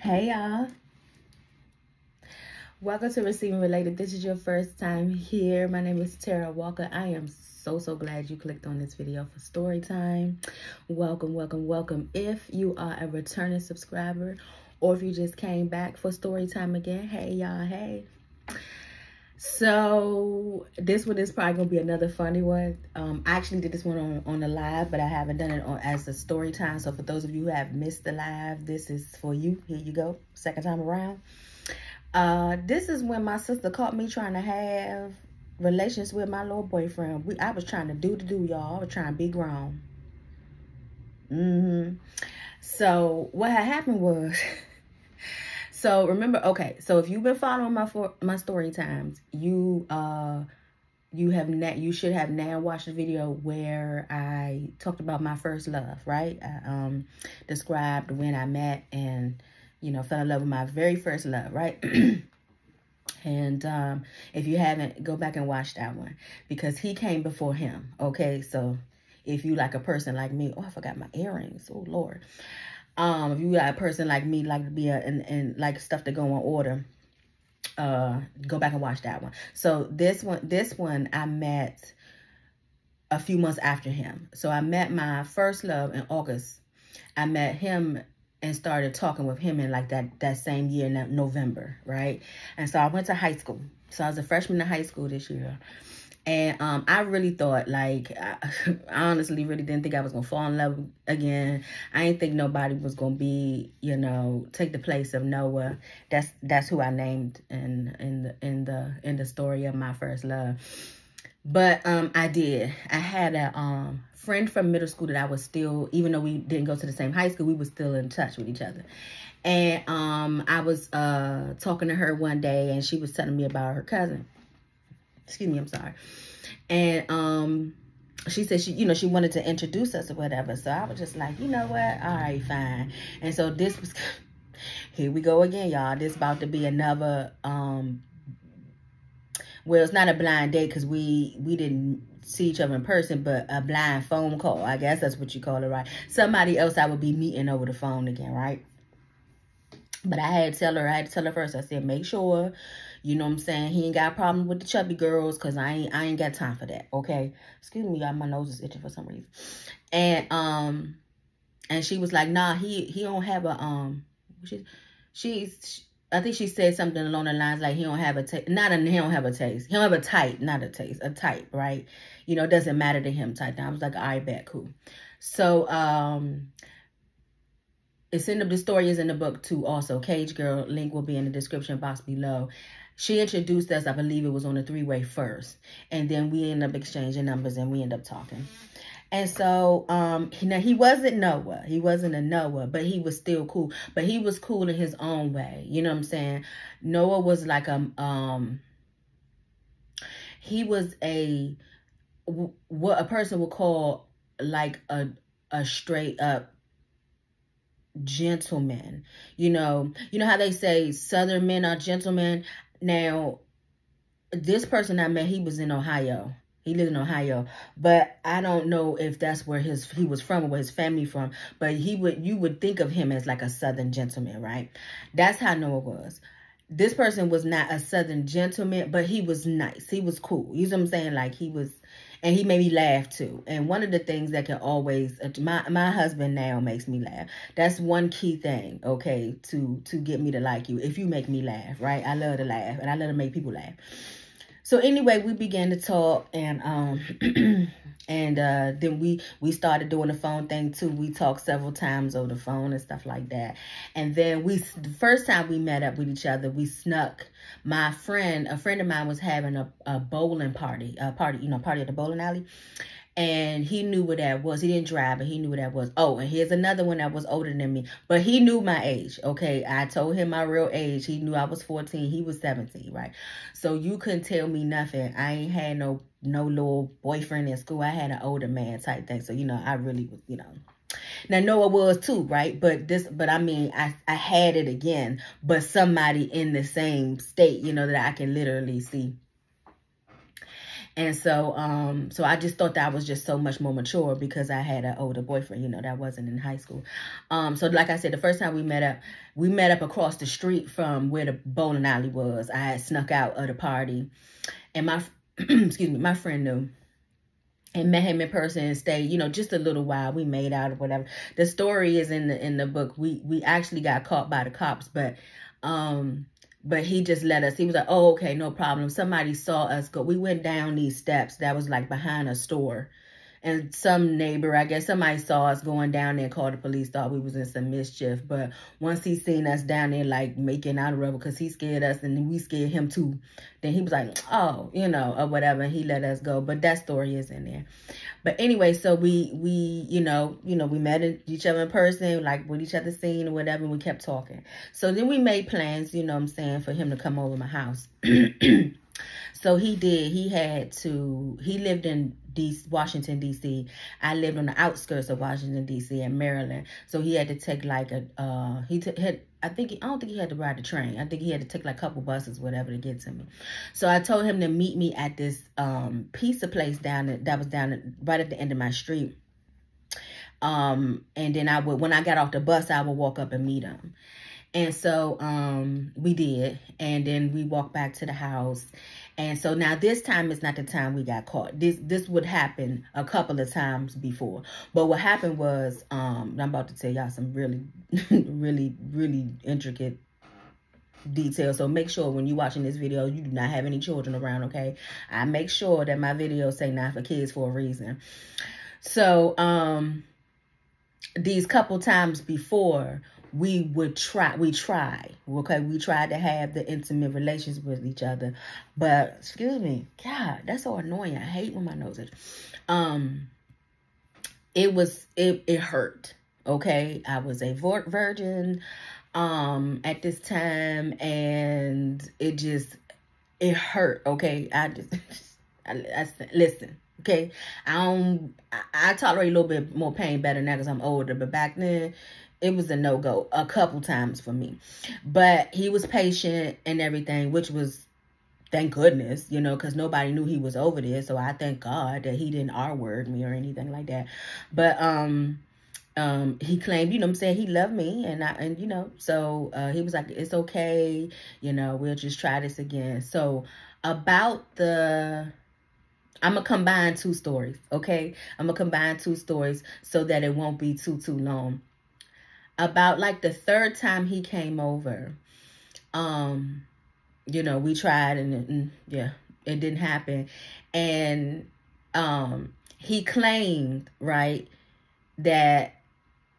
Hey y'all, welcome to Receive and Relate. If this is your first time here, my name is Tara Walker. I am so glad you clicked on this video for story time. Welcome. If you are a returning subscriber or if you just came back for story time again, hey y'all, hey. So this one is probably gonna be another funny one. I actually did this one on the live, but I haven't done it as a story time. So for those of you who have missed the live, this is for you. Here you go, second time around. This is when my sister caught me trying to have relations with my little boyfriend. I was trying to do y'all. I was trying to be grown. So what had happened was. So remember, okay, so if you've been following my story times, you should have now watched the video where I talked about my first love, right? I described when I met and, you know, fell in love with my very first love, right? And if you haven't, go back and watch that one because he came before him, okay? So if you like a person like me, oh, I forgot my earrings, oh Lord. If you got a person like me, like to be and like stuff to go in order, go back and watch that one. So this one I met a few months after him. So I met my first love in August. I met him and started talking with him in like that same year in November, right? And so I went to high school. So I was a freshman in high school this year. And I really thought, like, I honestly really didn't think I was going to fall in love again. I didn't think nobody was going to be, you know, take the place of Noah. That's who I named in the story of my first love. But I did. I had a friend from middle school that I was still, even though we didn't go to the same high school, we were still in touch with each other. And I was talking to her one day, and she was telling me about her cousin. Excuse me, I'm sorry. And she said she wanted to introduce us or whatever. So I was just like, you know what? All right, fine. And so this was, here we go again, y'all. This about to be another, well, it's not a blind date because we didn't see each other in person, but a blind phone call. I guess that's what you call it, right? Somebody else I would be meeting over the phone again, right? But I had to tell her first. I said, make sure, you know what I'm saying, he ain't got a problem with the chubby girls because I ain't got time for that, okay? Excuse me, y'all, my nose is itching for some reason. And she was like, nah, he don't have a, I think she said something along the lines like he don't have a taste. He don't have a taste. He don't have a type, not a taste, a type, right? You know, it doesn't matter to him type. I was like, all right, bet, cool. So, it's in the story is in the book too also. Cage Girl, link will be in the description box below. She introduced us, I believe it was on a three-way first. And then we ended up exchanging numbers and we ended up talking. And so, now he wasn't Noah. He wasn't a Noah, but he was still cool. But he was cool in his own way. You know what I'm saying? Noah was like he was what a person would call like a straight up gentleman. You know how they say Southern men are gentlemen. Now, this person I met, he was in Ohio. He lived in Ohio, but I don't know if that's where he was from or where his family from. But you would think of him as like a Southern gentleman, right? That's how Noah was. This person was not a Southern gentleman, but he was nice. He was cool. You know what I'm saying? Like he was. And he made me laugh too. And one of the things that can always, my husband now makes me laugh. That's one key thing, okay, to get me to like you. If you make me laugh, right? I love to laugh and I love to make people laugh. So anyway, we began to talk and then we started doing the phone thing too. We talked several times over the phone and stuff like that. And then the first time we met up with each other, we snuck. A friend of mine was having a bowling party, party at the bowling alley. And he knew what that was. He didn't drive, but he knew what that was. Oh, and here's another one that was older than me. But he knew my age, okay? I told him my real age. He knew I was 14. He was 17, right? So you couldn't tell me nothing. I ain't had no little boyfriend in school. I had an older man type thing. So, you know, I really was, you know. Now, Noah was too, right? But I mean, I had it again. But somebody in the same state, you know, that I can literally see. And so, so I just thought that I was just so much more mature because I had an older boyfriend, you know, that wasn't in high school. So like I said, the first time we met up across the street from where the bowling alley was. I had snuck out of the party, and my, excuse me, my friend knew. And met him in person and stayed, you know, just a little while. We made out or whatever. The story is in the book. We actually got caught by the cops, but he just let us. He was like, oh, okay, no problem. Somebody saw us go. We went down these steps that was like behind a store. And some neighbor, I guess somebody saw us going down there and called the police, thought we was in some mischief. But once he seen us down there, like, making out of rubber, because he scared us and we scared him too, then he was like, oh, you know, or whatever, and he let us go. But that story is in there. But anyway, so we you know, we met each other in person, like with each other's scene or whatever, and we kept talking. So then we made plans, you know what I'm saying, for him to come over my house. So he did. He lived in Washington, D.C. I lived on the outskirts of Washington, D.C. and Maryland. So he had to take like I don't think he had to ride the train. I think he had to take like a couple buses, whatever, to get to me. So I told him to meet me at this pizza place that was right at the end of my street. And then when I got off the bus, I would walk up and meet him. And so we did. And then we walked back to the house. And so now this time is not the time we got caught. This would happen a couple of times before. But what happened was, I'm about to tell y'all some really, really, really intricate details. So make sure when you're watching this video, you do not have any children around, okay? I make sure that my videos say not for kids for a reason. So these couple times before, we tried to have the intimate relations with each other, but excuse me, God, that's so annoying. I hate when my nose is. It hurt. Okay, I was a virgin at this time, and it hurt. Okay, I listen. Okay, I tolerate a little bit more pain better now because I'm older, but back then it was a no-go a couple times for me. But he was patient and everything, which was, thank goodness, you know, because nobody knew he was over there. So I thank God that he didn't R-word me or anything like that. But he claimed, you know what I'm saying, he loved me, and you know, so he was like, it's okay, you know, we'll just try this again. So about I'm going to combine two stories, okay? I'm going to combine two stories so that it won't be too long. About like the third time he came over, you know, we tried and yeah, it didn't happen. And he claimed, right, that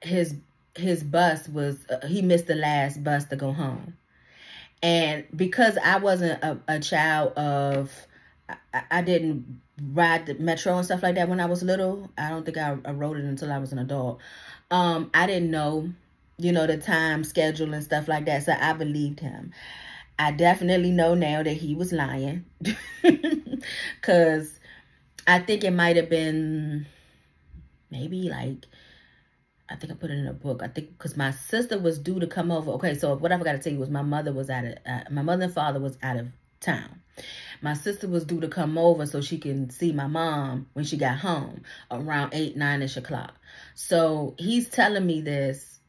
his bus was, he missed the last bus to go home. And because I wasn't a child of, I didn't ride the metro and stuff like that when I was little. I don't think I rode it until I was an adult. I didn't know, you know, the time schedule and stuff like that. So I believed him. I definitely know now that he was lying. Because I think it might have been maybe like, I think I put it in a book. I think because my sister was due to come over. Okay, so what I forgot to tell you was my mother and father was out of town. My sister was due to come over so she can see my mom when she got home around 8, 9-ish o'clock. So he's telling me this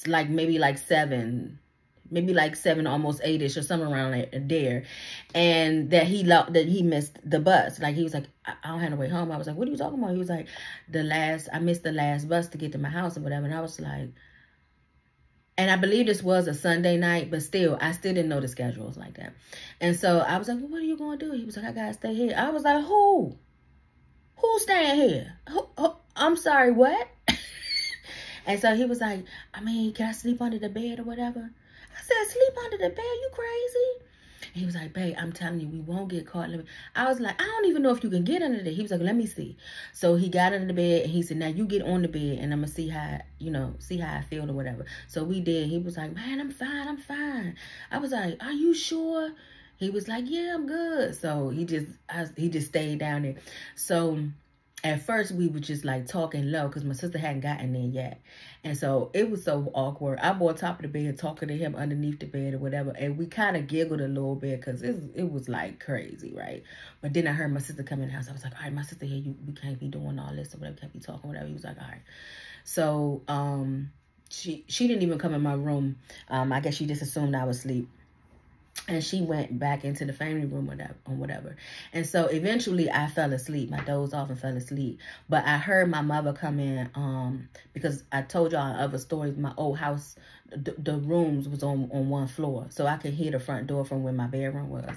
like maybe like 7, almost 8-ish or somewhere around there. And that he missed the bus. Like he was like, I don't have no way home. I was like, what are you talking about? He was like, I missed the last bus to get to my house or whatever. And I was like, and I believe this was a Sunday night, but still, I still didn't know the schedules like that. And so I was like, well, what are you going to do? He was like, I got to stay here. I was like, who? Who's staying here? I'm sorry, what? And so he was like, I mean, can I sleep under the bed or whatever? I said, sleep under the bed? You crazy? And he was like, babe, I'm telling you, we won't get caught. I was like, I don't even know if you can get under there. He was like, let me see. So he got under the bed and he said, now you get on the bed and I'm going to see how, you know, see how I feel or whatever. So we did. He was like, man, I'm fine. I was like, are you sure? He was like, yeah, I'm good. So he just stayed down there. So at first we were just like talking low because my sister hadn't gotten there yet. And so it was so awkward. I'm on top of the bed talking to him underneath the bed or whatever. And we kind of giggled a little bit because it was like crazy, right? But then I heard my sister come in the house. I was like, all right, my sister here, we can't be doing all this or whatever. We can't be talking, whatever. He was like, all right. So she didn't even come in my room. I guess she just assumed I was asleep. And she went back into the family room or whatever. And so eventually I fell asleep. I dozed off and fell asleep. But I heard my mother come in because I told y'all in other stories, my old house, the rooms was on one floor. So I could hear the front door from where my bedroom was.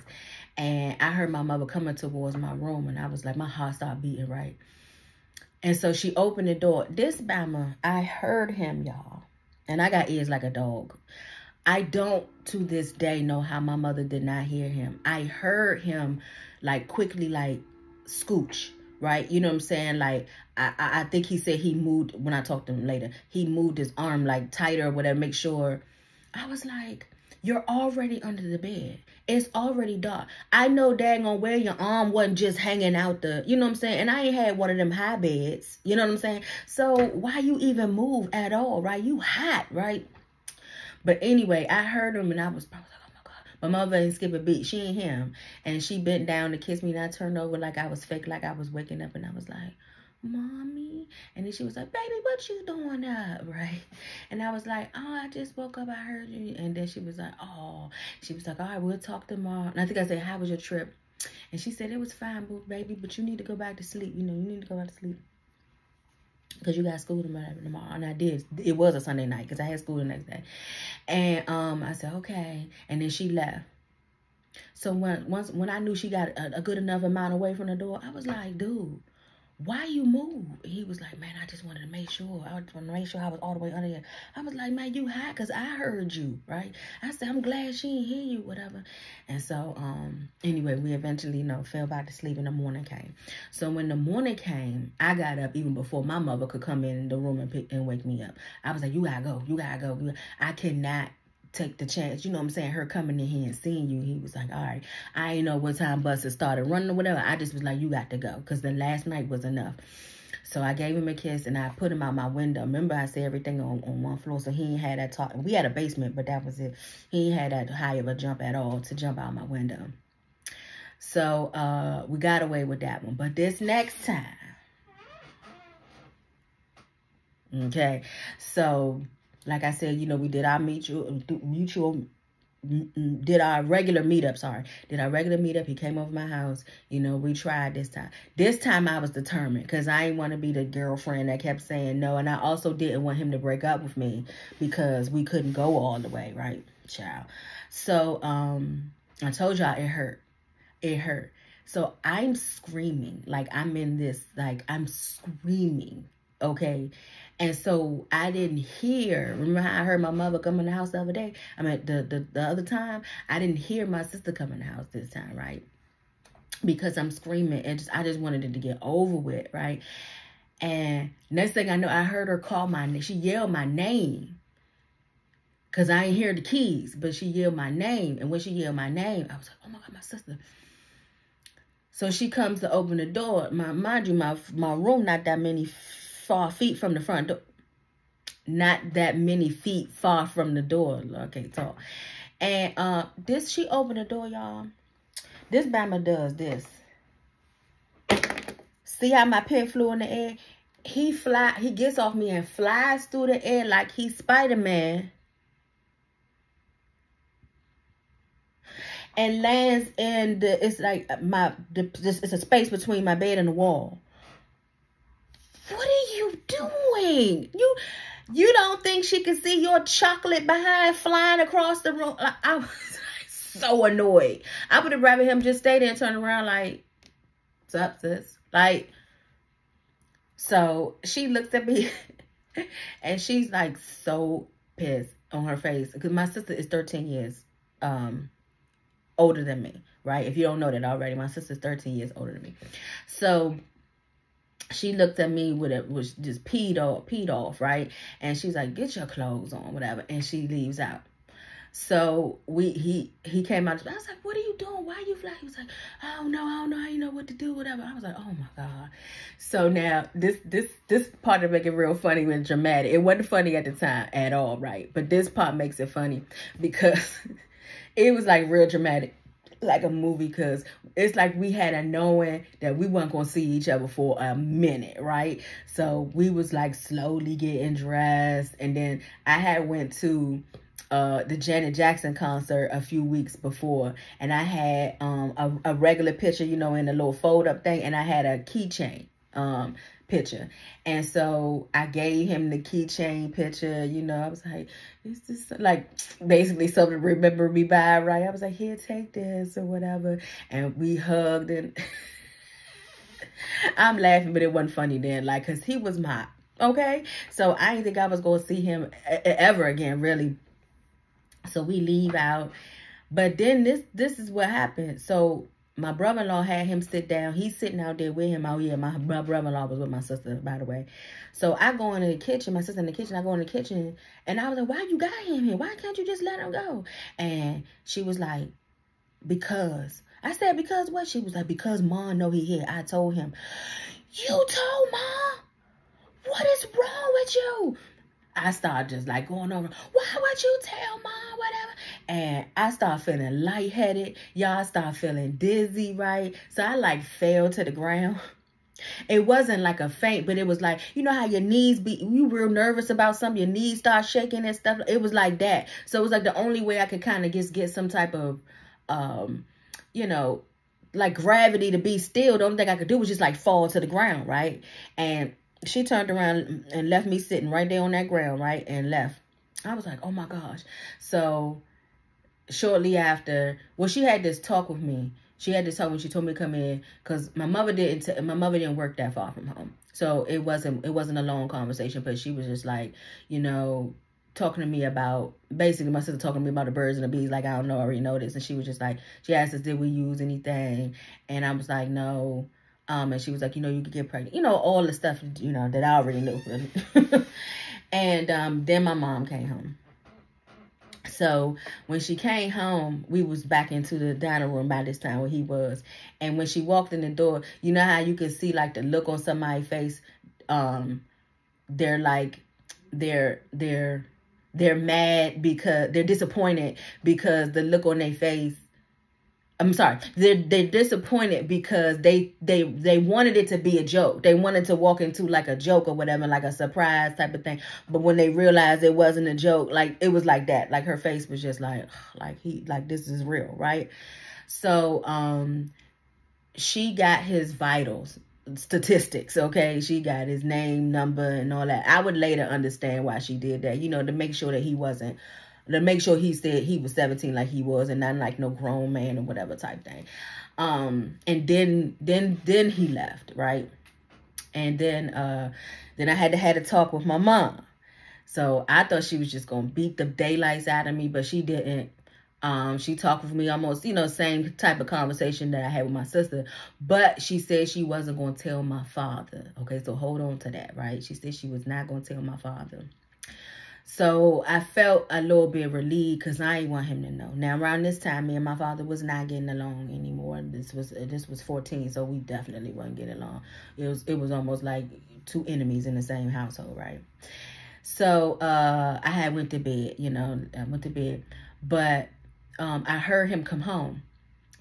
And I heard my mother coming towards my room. And I was like, my heart started beating, right? And so she opened the door. This Bama, I heard him, y'all. And I got ears like a dog. I don't, to this day, know how my mother did not hear him. I heard him, like, quickly, like, scooch, right? You know what I'm saying? Like, I think he said he moved, when I talked to him later, he moved his arm, like, tighter or whatever, make sure. I was like, you're already under the bed. It's already dark. I know dang on where your arm wasn't just hanging out the, you know what I'm saying? And I ain't had one of them high beds, you know what I'm saying? So why you even move at all, right? You hot, right? But anyway, I heard him and I was like, oh my God. My mother ain't skip a beat. She ain't him. And she bent down to kiss me and I turned over like I was fake, like I was waking up. And I was like, Mommy. And then she was like, baby, what you doing up, right? And I was like, oh, I just woke up. I heard you. And then she was like, oh. She was like, all right, we'll talk tomorrow. And I think I said, how was your trip? And she said, it was fine, baby, but you need to go back to sleep. You know, you need to go back to sleep. Because you got school tomorrow. And I did. It was a Sunday night because I had school the next day. And I said, okay. And then she left. So when I knew she got a good enough amount away from the door, I was like, dude, why you move? He was like, man, I just wanted to make sure. I just wanted to make sure I was all the way under here. I was like, man, you hot because I heard you, right? I said, I'm glad she didn't hear you, whatever. And so, anyway, we eventually, you know, fell back to sleep and the morning came. So when the morning came, I got up even before my mother could come in the room and wake me up. I was like, you gotta go. You gotta go. I cannot take the chance, you know what I'm saying, her coming in here and seeing you. He was like, all right, I ain't know what time buses started running or whatever. I just was like, you got to go because the last night was enough. So I gave him a kiss and I put him out my window. Remember I said everything on one floor, so he ain't had that talk. We had a basement, but that was it. He ain't had that high of a jump at all to jump out my window. So we got away with that one. But this next time, okay, so like I said, you know, we did our did our regular meetup. He came over my house. You know, we tried this time. This time I was determined because I didn't want to be the girlfriend that kept saying no. And I also didn't want him to break up with me because we couldn't go all the way, right, child? So I told y'all it hurt. It hurt. So I'm screaming. Like I'm in this, like I'm screaming. Okay. And so I didn't hear, remember how I heard my mother come in the house the other day? I mean, the other time, I didn't hear my sister come in the house this time, right? Because I'm screaming and I just wanted it to get over with, right? And next thing I know, I heard her call my name. She yelled my name. Because I ain't hear the keys, but she yelled my name. And when she yelled my name, I was like, oh my God, my sister. So she comes to open the door. Mind you, my room not that many feet from the front door. Not that many feet far from the door. Okay, talk. And she opened the door, y'all. This Bama does this. See how my pen flew in the air? He gets off me and flies through the air like he's Spider-Man. And lands in it's like it's a space between my bed and the wall. What are you doing? You don't think she can see your chocolate behind flying across the room? Like, I was so annoyed. I would have rather him just stay there and turn around like, what's up, sis? Like, so she looks at me and she's like so pissed on her face. Because my sister is 13 years older than me, right? If you don't know that already, my sister's 13 years older than me. So she looked at me was just peed off, right? And she's like, get your clothes on, whatever. And she leaves out. So he came out. I was like, what are you doing? Why are you flying? He was like, I don't know. I don't know what to do, whatever. I was like, oh my God. So now this part of make it real funny and dramatic. It wasn't funny at the time at all, right? But this part makes it funny because it was like real dramatic, like a movie, because it's like we had a knowing that we weren't going to see each other for a minute, right? So we was like slowly getting dressed, and then I had went to the Janet Jackson concert a few weeks before, and I had a regular picture, you know, in a little fold up thing, and I had a keychain picture. And so I gave him the keychain picture, you know. I was like, is this like basically something to remember me by, right? I was like, here, take this or whatever. And we hugged, and I'm laughing, but it wasn't funny then, like, because he was my, okay? So I didn't think I was going to see him ever again, really. So we leave out. But then this is what happened. So my brother-in-law had him sit down. He's sitting out there with him. Oh, yeah, my brother-in-law was with my sister, by the way. So I go in the kitchen. My sister in the kitchen. I go in the kitchen. And I was like, why you got him here? Why can't you just let him go? And she was like, because. I said, because what? She was like, because Mom know he here. I told him, you told Mom? What is wrong with you? I started just like going over, why would you tell Mom, whatever? And I started feeling lightheaded. Y'all start feeling dizzy, right? So I like fell to the ground. It wasn't like a faint, but it was like, you know how your knees be, you real nervous about something, your knees start shaking and stuff. It was like that. So it was like the only way I could kind of just get some type of, you know, like gravity to be still. The only thing I could do was just like fall to the ground, right? And she turned around and left me sitting right there on that ground, right? And left. I was like, oh my gosh. So shortly after, well, she had this talk with me. She had this talk when she told me to come in, because my mother didn't work that far from home. So it wasn't a long conversation, but she was just like, you know, talking to me about, basically my sister talking to me about the birds and the bees, like, I don't know, I already know this. And she was just like, she asked us, did we use anything? And I was like, no. And she was like, you know, you could get pregnant. You know, all the stuff, you know, that I already knew. And then my mom came home. So when she came home, we was back into the dining room by this time where he was. And when she walked in the door, you know how you can see like the look on somebody's face? They're like, they're mad because they're disappointed because the look on their face, I'm sorry, they're disappointed because they wanted it to be a joke. They wanted to walk into like a joke or whatever, like a surprise type of thing. But when they realized it wasn't a joke, like it was like that. Like her face was just like this is real, right? So she got his vitals, statistics, okay? She got his name, number, and all that. I would later understand why she did that, you know, to make sure that he wasn't, to make sure he said he was 17 like he was, and not like no grown man or whatever type thing. And then he left, right? And then I had to have a talk with my mom. So I thought she was just gonna beat the daylights out of me, but she didn't. She talked with me almost, you know, same type of conversation that I had with my sister, but she said she wasn't going to tell my father. Okay, so hold on to that, right? She said she was not going to tell my father. So I felt a little bit relieved because I didn't want him to know. Now around this time, me and my father was not getting along anymore. This was 14, so we definitely wasn't getting along. It was almost like two enemies in the same household, right? So I had went to bed, you know, I went to bed, but I heard him come home,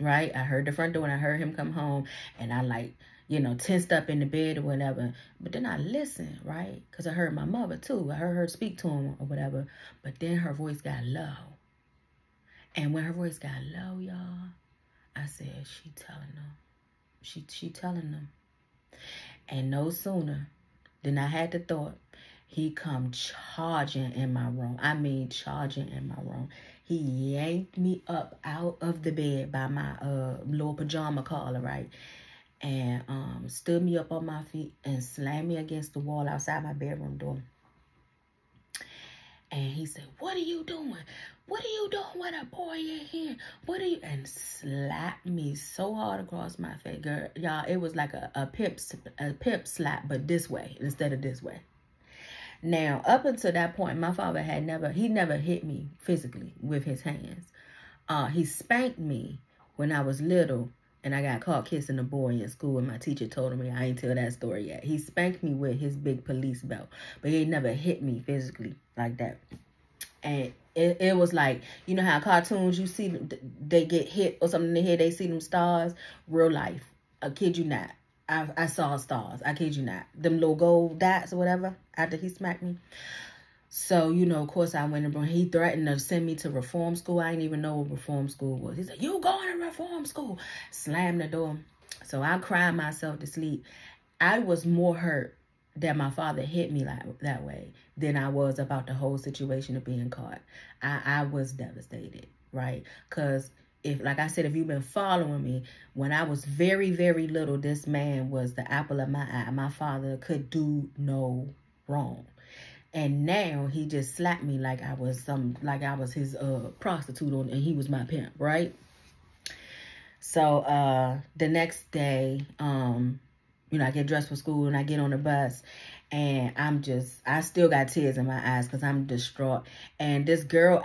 right? I heard the front door and I heard him come home, and I like, you know, tensed up in the bed or whatever. But then I listened, right? Because I heard my mother too. I heard her speak to him or whatever. But then her voice got low. And when her voice got low, y'all, I said, she telling them. She telling them. And no sooner than I had the thought, he come charging in my room. I mean, charging in my room. He yanked me up out of the bed by my little pajama collar, right? And stood me up on my feet and slammed me against the wall outside my bedroom door. And he said, what are you doing? What are you doing with a boy in here? What are you? And slapped me so hard across my face. Girl, y'all, it was like a pimp slap, but this way instead of this way. Now, up until that point, my father he never hit me physically with his hands. He spanked me when I was little, and I got caught kissing a boy in school, and my teacher told me, I ain't tell that story yet. He spanked me with his big police belt, but he never hit me physically like that. And it was like, you know how cartoons, you see they get hit or something in the head, they see them stars. Real life, I kid you not, I saw stars. I kid you not, them little gold dots or whatever after he smacked me. So, you know, of course, I went and he threatened to send me to reform school. I didn't even know what reform school was. He said, you going to reform school. Slammed the door. So I cried myself to sleep. I was more hurt that my father hit me that way than I was about the whole situation of being caught. I was devastated, right? Because like I said, if you've been following me, when I was very, very little, this man was the apple of my eye. My father could do no wrong. And now he just slapped me like I was his prostitute and he was my pimp, right? So the next day, you know, I get dressed for school and I get on the bus, and I still got tears in my eyes because I'm distraught. And I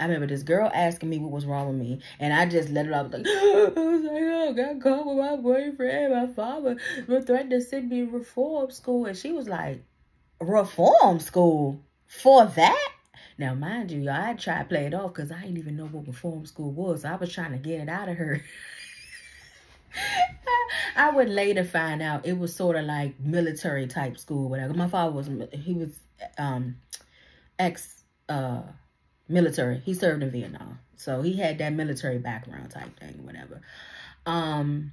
remember this girl asking me what was wrong with me, and I just let it out. I was like, oh, I got caught with my boyfriend. My father threatened to send me to reform school, and she was like, reform school? For that? Now, mind you, y'all, I tried to play it off because I didn't even know what reform school was. So I was trying to get it out of her. I would later find out it was sort of like military type school, whatever. My father was ex-military. He served in Vietnam. So he had that military background type thing, whatever. And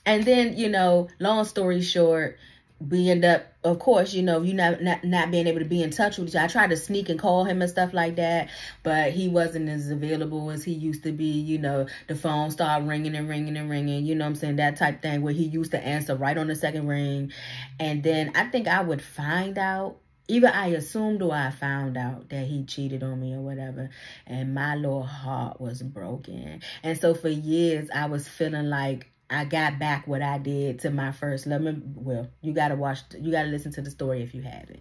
then, you know, long story short, we end up, of course, you know, you not being able to be in touch with each other. I tried to sneak and call him and stuff like that, but he wasn't as available as he used to be. You know, the phone started ringing and ringing and ringing, you know what I'm saying, that type thing, where he used to answer right on the second ring. And then I think I would find out, either I assumed or I found out that he cheated on me or whatever, and my little heart was broken. And so for years, I was feeling like I got back what I did to my first love. Well, you gotta listen to the story if you haven't.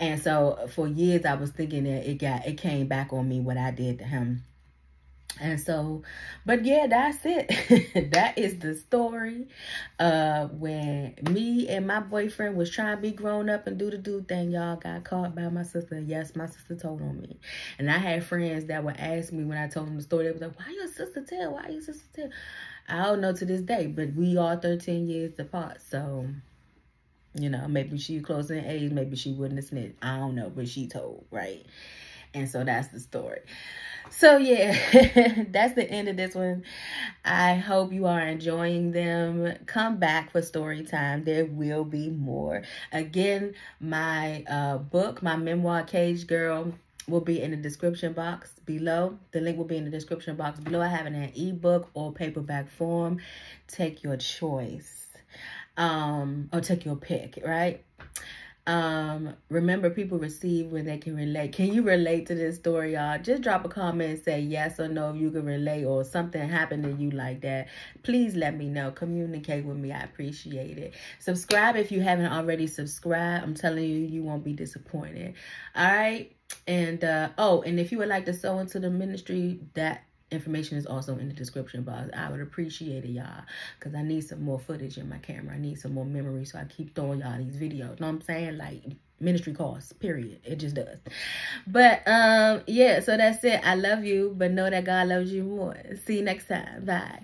And so for years I was thinking that it came back on me what I did to him. And so, but yeah, that's it. That is the story. When me and my boyfriend was trying to be grown up and do the dude thing, y'all, got caught by my sister. Yes, my sister told on me. And I had friends that would ask me when I told them the story, they was like, why your sister tell? Why your sister tell? I don't know to this day, but we are 13 years apart. So, you know, maybe she close in age, maybe she wouldn't have snitched. I don't know, but she told, right? And so that's the story. So yeah, that's the end of this one. I hope you are enjoying them. Come back for story time. There will be more. Again, my book, my memoir, Cage Girl, will be in the description box below. The link will be in the description box below. I have it in an ebook or paperback form. Take your choice. Or take your pick, right? Remember, people receive when they can relate. Can you relate to this story, y'all? Just drop a comment and say yes or no if you can relate, or something happened to you like that. Please let me know. Communicate with me. I appreciate it. Subscribe if you haven't already subscribed. I'm telling you, you won't be disappointed. All right. And and if you would like to sow into the ministry, that information is also in the description box. I would appreciate it, y'all, because I need some more footage in my camera. I need some more memory, so I keep throwing y'all these videos. Know what I'm saying? Like, ministry costs, period. It just does. But yeah, so that's it. I love you, but know that God loves you more. See you next time. Bye.